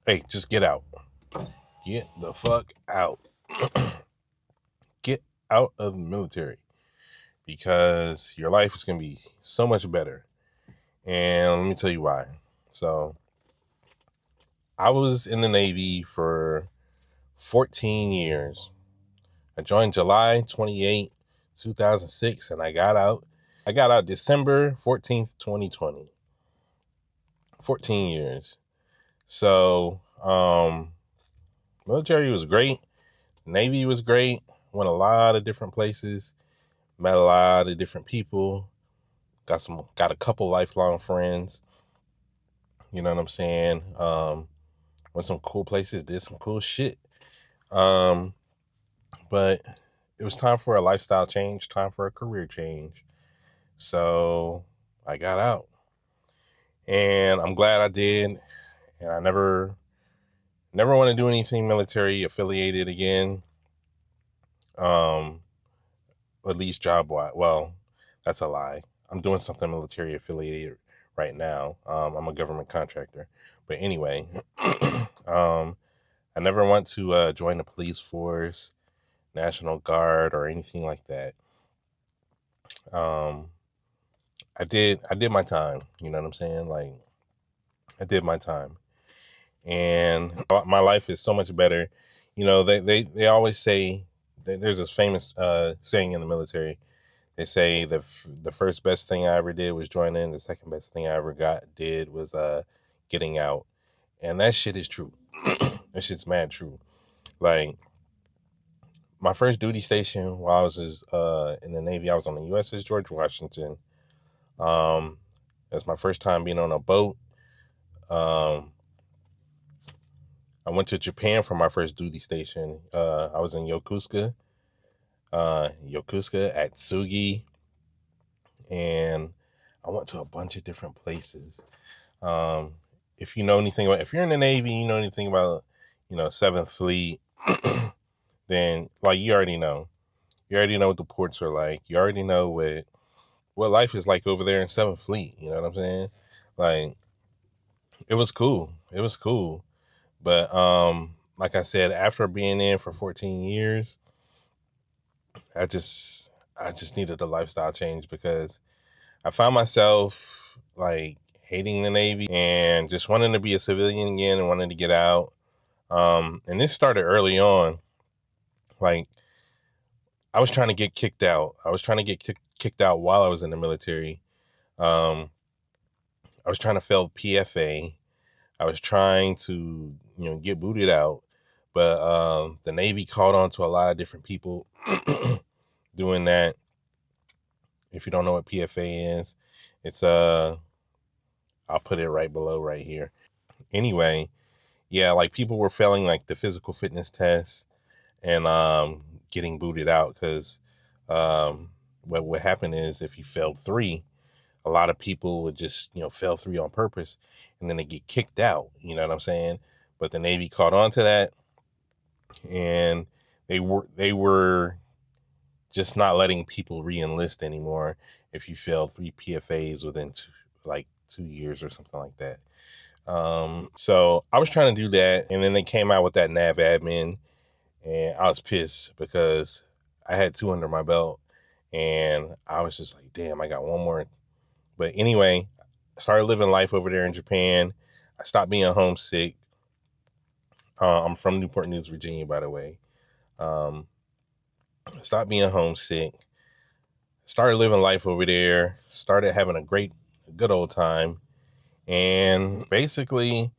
Hey, just get out. Get the fuck out. Get out of the military because your life is going to be so much better. And let me tell you why. So, I was in the Navy for 14 years. I joined July 28, 2006, and I got out. I got out December 14th, 2020. 14 years. So, military was great. Navy was great. Went a lot of different places. Met a lot of different people. Got a couple lifelong friends. You know what I'm saying? Went some cool places, did some cool shit. Um, but it was time for a lifestyle change, time for a career change. So I got out. And I'm glad I did. And I never want to do anything military affiliated again. Um, at least job wise. Well, that's a lie. I'm doing something military affiliated right now. I'm a government contractor. But anyway, I never want to join the police force, National Guard, or anything like that. Um, I did my time. You know what I'm saying? Like I did my time, and my life is so much better. You know, they always say there's this famous saying in the military. They say the first best thing I ever did was join in. The second best thing I ever did was getting out, and that shit is true. That shit's mad true. Like my first duty station while I was in the Navy, I was on the USS George Washington. Um, that's my first time being on a boat. Um, I went to Japan for my first duty station. I was in Yokosuka at Tsugi, and I went to a bunch of different places. Um, if you know anything about, if you're in the Navy, you know anything about, Seventh Fleet, then like you already know. You already know what the ports are like. You already know what life is like over there in Seventh Fleet. You know what I'm saying? Like it was cool. It was cool. But like I said, after being in for 14 years, I just needed a lifestyle change because I found myself like hating the Navy and just wanting to be a civilian again and wanting to get out. And this started early on. Like I was trying to get kicked out. I was trying to get kicked out while I was in the military. Um, I was trying to fail PFA. I was trying to, get booted out. But the Navy called on to a lot of different people doing that. If you don't know what PFA is, it's I'll put it right below right here. Anyway, yeah, like people were failing like the physical fitness test and getting booted out because what happened is if you failed three, a lot of people would just fail three on purpose and then they get kicked out. You know what I'm saying? But the Navy caught on to that and they were just not letting people re-enlist anymore if you failed three PFAs within 2 years or something like that. So I was trying to do that, and then they came out with that nav admin, and I was pissed because I had two under my belt, and I was just like, damn, I got one more. But anyway, I started living life over there in Japan. I stopped being homesick. I'm from Newport News, Virginia, by the way. Um, I stopped being homesick. Started living life over there. Started having good old time, and basically,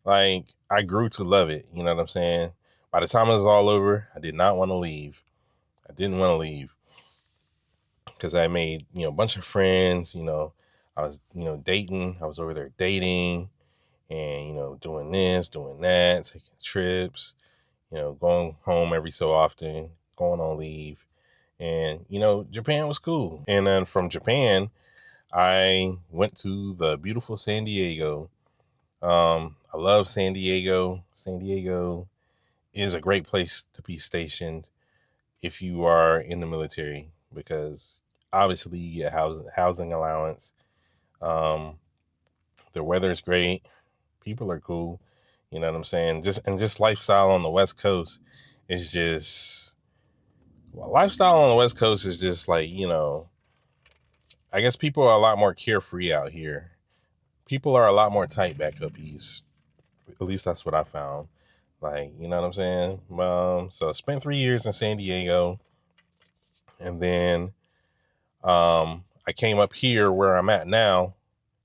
like I grew to love it. You know what I'm saying? By the time it was all over, I did not want to leave. I didn't want to leave because I made a bunch of friends. I was dating. I was over there dating, and doing this, doing that, taking trips. Going home every so often, going on leave, and Japan was cool. And then from Japan, I went to the beautiful San Diego. I love San Diego. San Diego is a great place to be stationed if you are in the military because obviously you get housing allowance. Um, the weather is great. People are cool. You know what I'm saying? Just lifestyle on the West Coast is just, well, lifestyle on the West Coast is just like, I guess people are a lot more carefree out here. People are a lot more tight back up east. At least that's what I found. Like, you know what I'm saying? So I spent 3 years in San Diego, and then I came up here where I'm at now,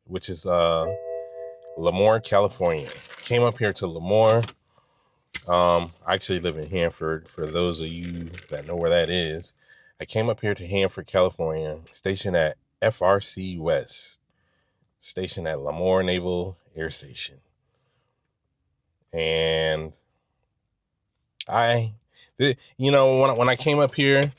which is Lemoore, California. Came up here to Lemoore. I actually live in Hanford. For those of you that know where that is, I came up here to Hanford, California, stationed at FRC West, stationed at Lemoore Naval Air Station. And when I came up here,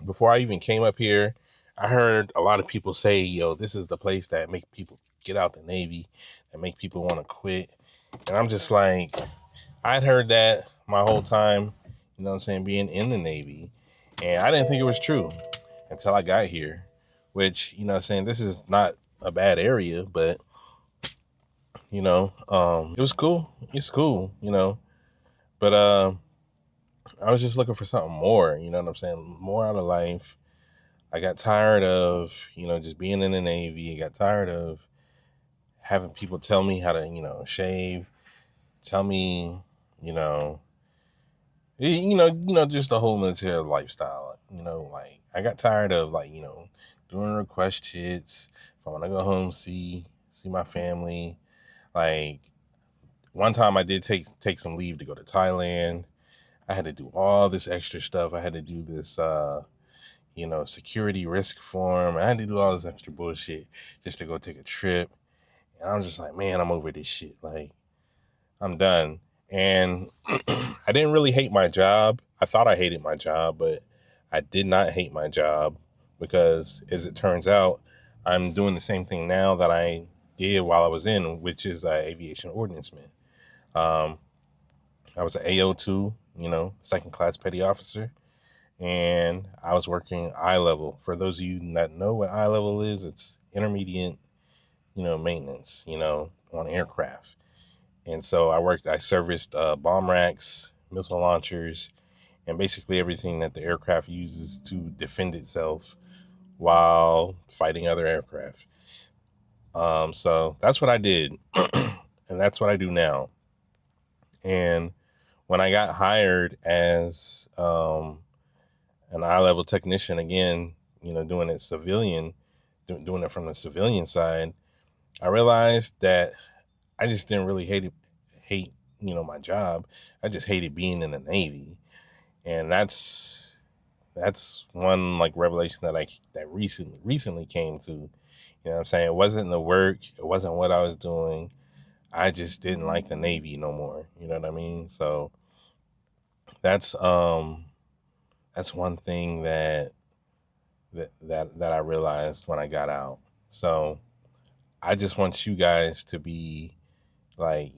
before I even came up here, I heard a lot of people say, yo, this is the place that make people get out the Navy, that make people want to quit. And I'm just like, I'd heard that my whole time, you know what I'm saying, being in the Navy. And I didn't think it was true until I got here, which, you know what I'm saying, this is not a bad area, but, it was cool. It's cool, But I was just looking for something more, you know what I'm saying, more out of life. I got tired of, just being in the Navy. I got tired of having people tell me how to, shave, tell me, you know, just the whole military lifestyle. Like I got tired of doing request chits. If I want to go home, see my family. Like one time I did take some leave to go to Thailand. I had to do all this extra stuff. I had to do this security risk form. I had to do all this extra bullshit just to go take a trip. And I'm just like, man, I'm over this shit. Like, I'm done. And I didn't really hate my job. I thought I hated my job, but I did not hate my job because, as it turns out, I'm doing the same thing now that I did while I was in, which is aviation ordnanceman. I was an AO2, second class petty officer, and I was working eye level. For those of you that know what eye level is, it's intermediate, maintenance, on aircraft. And so I serviced bomb racks, missile launchers, and basically everything that the aircraft uses to defend itself while fighting other aircraft. So that's what I did, and that's what I do now. And when I got hired as an eye level technician, again, doing it civilian, doing it from the civilian side, I realized that I just didn't really hate my job. I just hated being in the Navy, and that's one like revelation that recently came to. You know what I'm saying? It wasn't the work. It wasn't what I was doing. I just didn't like the Navy no more. You know what I mean? So that's one thing that I realized when I got out. So I just want you guys to be I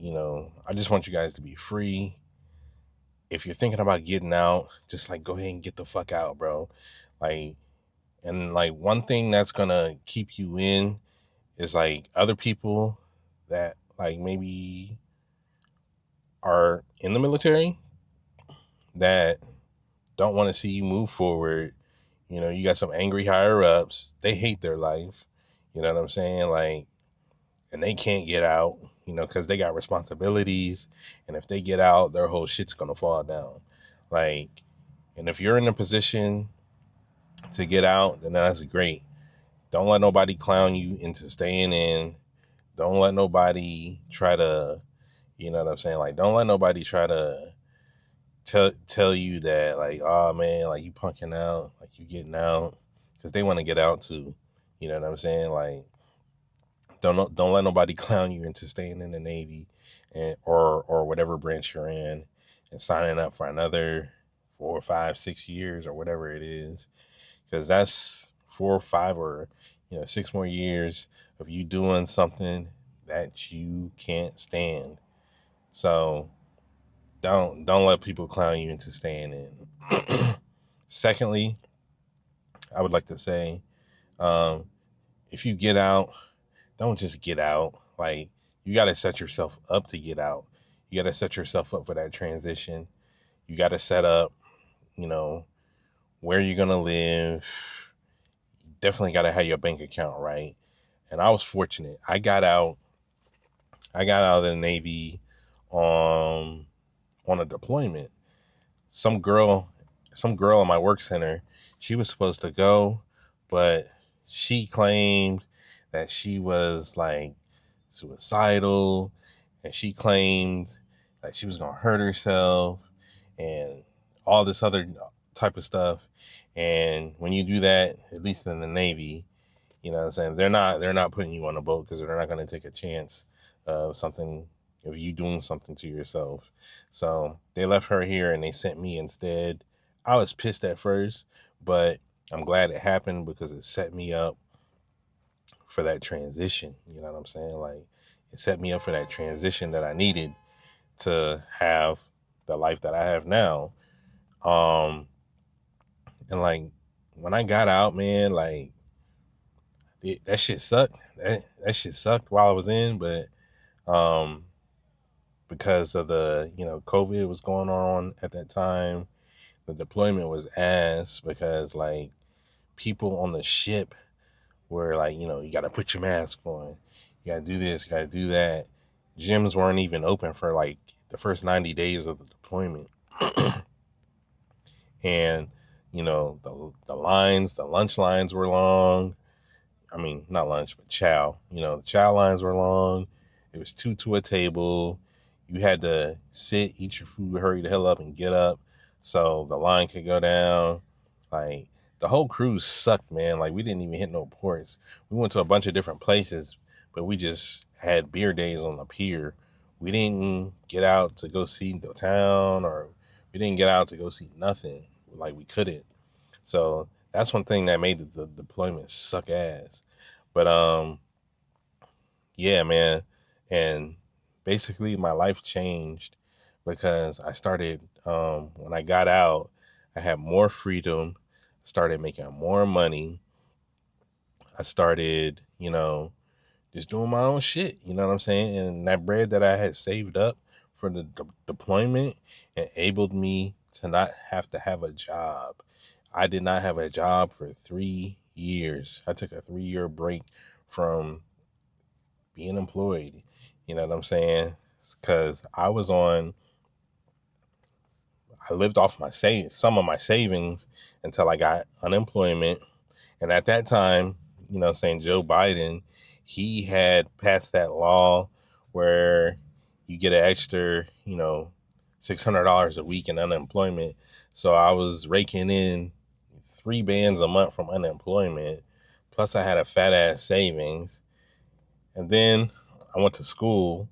just want you guys to be free. If you're thinking about getting out, just go ahead and get the fuck out, bro. Like, and one thing that's gonna keep you in is other people that maybe are in the military that don't want to see you move forward. You got some angry higher ups. They hate their life. You know what I'm saying? And they can't get out, because they got responsibilities. And if they get out, their whole shit's going to fall down. And if you're in a position to get out, then that's great. Don't let nobody clown you into staying in. Don't let nobody try to, you know what I'm saying? Don't let nobody try to tell you that oh man, you punking out, you getting out, because they want to get out too. You know what I'm saying? Don't let nobody clown you into staying in the Navy or whatever branch you're in and signing up for another 4, 5, 6 years or whatever it is, because that's 4 or 5 or 6 more years of you doing something that you can't stand. So don't let people clown you into staying in. Secondly, I would like to say, if you get out, don't just get out. You got to set yourself up to get out. You got to set yourself up for that transition. You got to set up, you know, where you're going to live. You definitely got to have your bank account right. And I was fortunate. I got out of the Navy on a deployment. Some girl, some girl in my work center, she was supposed to go, but she claimed that she was like suicidal, and she claimed that she was gonna hurt herself and all this other type of stuff. And when you do that, at least in the Navy, you know what I'm saying, they're not putting you on a boat because they're not going to take a chance of you doing something to yourself. So they left her here and they sent me instead. I was pissed at first, but I'm glad it happened because it set me up for that transition. You know what I'm saying? Like, it set me up for that transition that I needed to have the life that I have now. Um, and like when I got out, man, like that shit sucked. That shit sucked while I was in, but um, because of the COVID was going on at that time, the deployment was ass because like people on the ship were like, you got to put your mask on, you got to do this, you got to do that. Gyms weren't even open for like the first 90 days of the deployment, and the lunch lines were long. I mean, not lunch, but chow. The chow lines were long. It was two to a table. You had to sit, eat your food, hurry the hell up, and get up so the line could go down. Like, the whole cruise sucked, man. Like, we didn't even hit no ports. We went to a bunch of different places, but we just had beer days on the pier. We didn't get out to go see the town, or we didn't get out to go see nothing. Like, we couldn't. So that's one thing that made the deployment suck ass. But yeah, man. And basically my life changed because I started when I got out, I had more freedom, started making more money. I started, just doing my own shit. You know what I'm saying? And that bread that I had saved up for the deployment enabled me to not have to have a job. I did not have a job for 3 years. I took a 3-year break from being employed. You know what I'm saying? Because I lived off some of my savings until I got unemployment. And at that time, saying Joe Biden, he had passed that law where you get an extra, $600 a week in unemployment. So I was raking in 3 bands a month from unemployment. Plus, I had a fat ass savings. And then I went to school.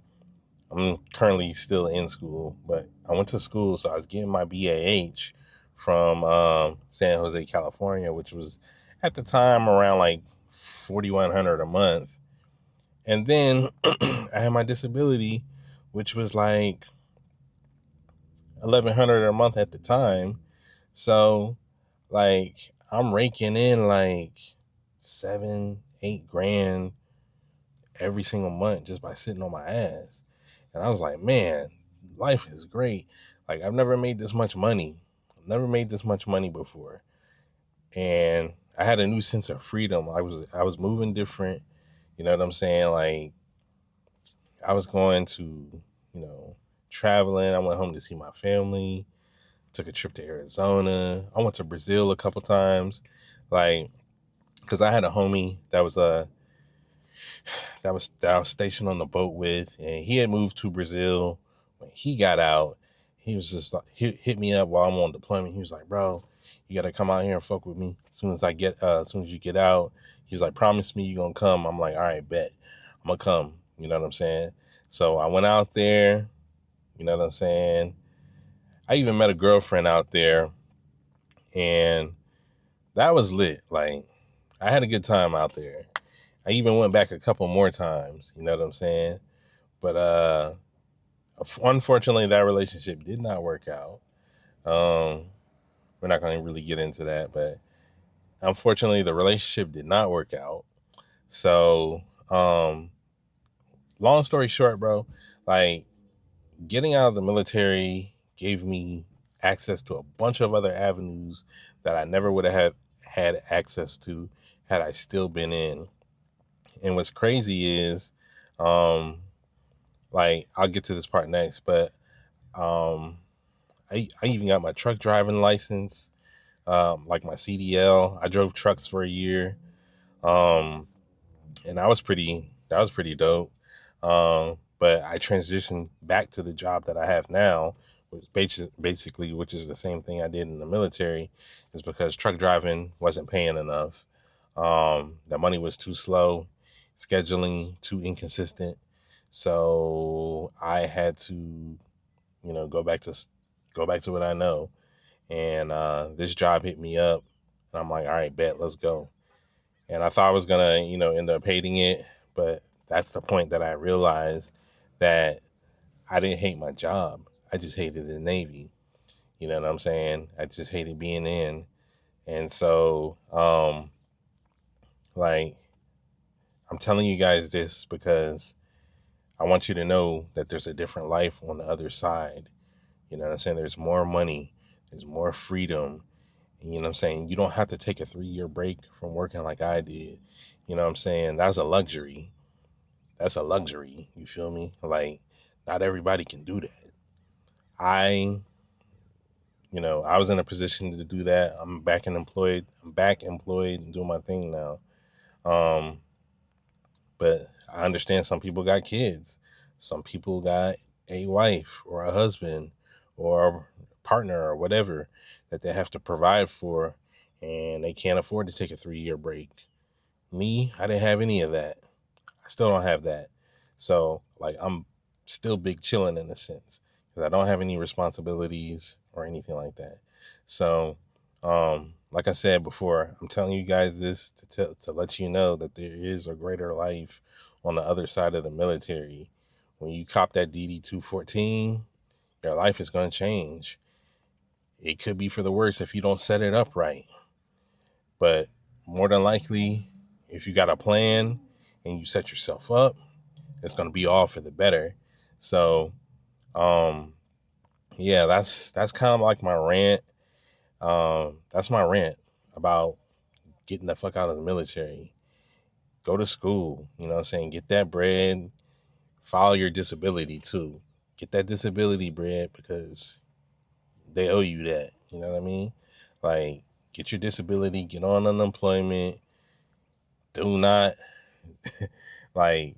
I'm currently still in school, but I went to school, so I was getting my BAH from San Jose, California, which was at the time around like 4,100 a month. And then I had my disability, which was like 1,100 a month at the time. So like I'm raking in like 7, 8 grand every single month just by sitting on my ass. And I was like, man, life is great. Like, I've never made this much money. I've never made this much money before. And I had a new sense of freedom. I was moving different. You know what I'm saying? Like, I was going to, traveling. I went home to see my family. Took a trip to Arizona. I went to Brazil a couple times. Like, because I had a homie that I was stationed on the boat with, and he had moved to Brazil. When he got out, he was just like, he hit me up while I'm on deployment. He was like, "Bro, you gotta come out here and fuck with me as soon as as soon as you get out." He was like, "Promise me you gonna come." I'm like, "All right, bet, I'm gonna come." You know what I'm saying? So I went out there. You know what I'm saying? I even met a girlfriend out there, and that was lit. Like, I had a good time out there. I even went back a couple more times. You know what I'm saying? But unfortunately, that relationship did not work out. We're not going to really get into that, but unfortunately, the relationship did not work out. So, long story short, bro, like, getting out of the military gave me access to a bunch of other avenues that I never would have had access to had I still been in. And what's crazy is, um, like, I'll get to this part next, but um, I even got my truck driving license, like my CDL. I drove trucks for a year, um, and that was pretty dope. But I transitioned back to the job that I have now, which basically, which is the same thing I did in the military, is because truck driving wasn't paying enough. The money was too slow, scheduling too inconsistent, so I had to, go back to what I know. And this job hit me up, and I'm like, all right, bet, let's go. And I thought I was gonna, end up hating it, but that's the point that I realized that I didn't hate my job. I just hated the Navy. You know what I'm saying? I just hated being in. And so, like, I'm telling you guys this because I want you to know that there's a different life on the other side. You know what I'm saying? There's more money, there's more freedom. You know what I'm saying? You don't have to take a 3-year break from working like I did. You know what I'm saying? That's a luxury. That's a luxury. You feel me? Like, not everybody can do that. I, I was in a position to do that. I'm back and employed. I'm back employed and doing my thing now. Um, but I understand some people got kids. Some people got a wife or a husband or a partner or whatever that they have to provide for, and they can't afford to take a 3-year break. Me, I didn't have any of that. I still don't have that. So, like, I'm still big chilling in a sense because I don't have any responsibilities or anything like that. So, like I said before, I'm telling you guys this to let you know that there is a greater life on the other side of the military. When you cop that DD 214, your life is going to change. It could be for the worse if you don't set it up right. But more than likely, if you got a plan and you set yourself up, it's going to be all for the better. So, um, yeah, that's kind of like my rant. That's my rant about getting the fuck out of the military. Go to school, you know what I'm saying? Get that bread, follow your disability too. Get that disability bread because they owe you that. You know what I mean? Like, get your disability, get on unemployment. Do not like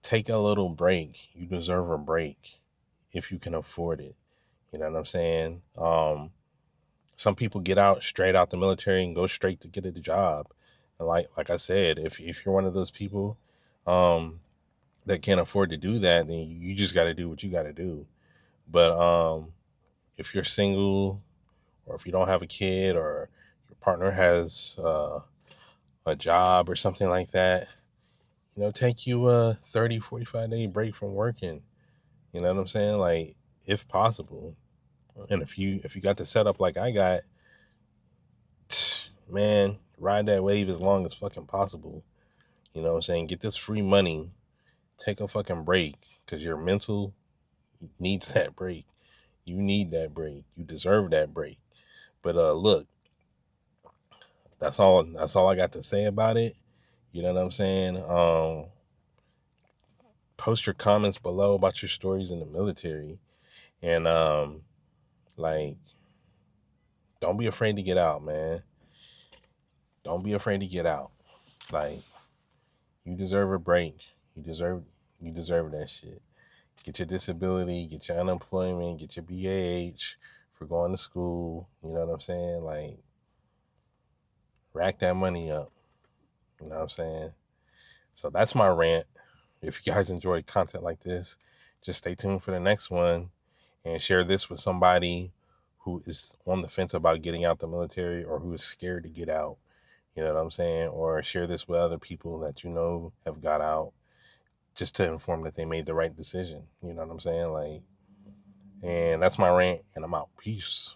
take a little break. You deserve a break if you can afford it. You know what I'm saying? Some people get out straight out the military and go straight to get a job. And like I said, if you're one of those people um, that can't afford to do that, then you just got to do what you got to do. But if you're single, or if you don't have a kid, or your partner has a job or something like that, take you a 30, 45-day break from working. You know what I'm saying? Like, if possible. And if you got the setup like I got, man, ride that wave as long as fucking possible. You know what I'm saying? Get this free money. Take a fucking break because your mental needs that break. You need that break. You deserve that break. But look, that's all I got to say about it. You know what I'm saying? Post your comments below about your stories in the military. And like, don't be afraid to get out, man. Don't be afraid to get out. Like, you deserve a break. You deserve that shit. Get your disability, get your unemployment, get your BAH for going to school. You know what I'm saying? Like, rack that money up. You know what I'm saying? So that's my rant. If you guys enjoy content like this, just stay tuned for the next one and share this with somebody who is on the fence about getting out the military or who is scared to get out. You know what I'm saying? Or share this with other people that you know have got out just to inform that they made the right decision. You know what I'm saying? Like, and that's my rant, and I'm out. Peace.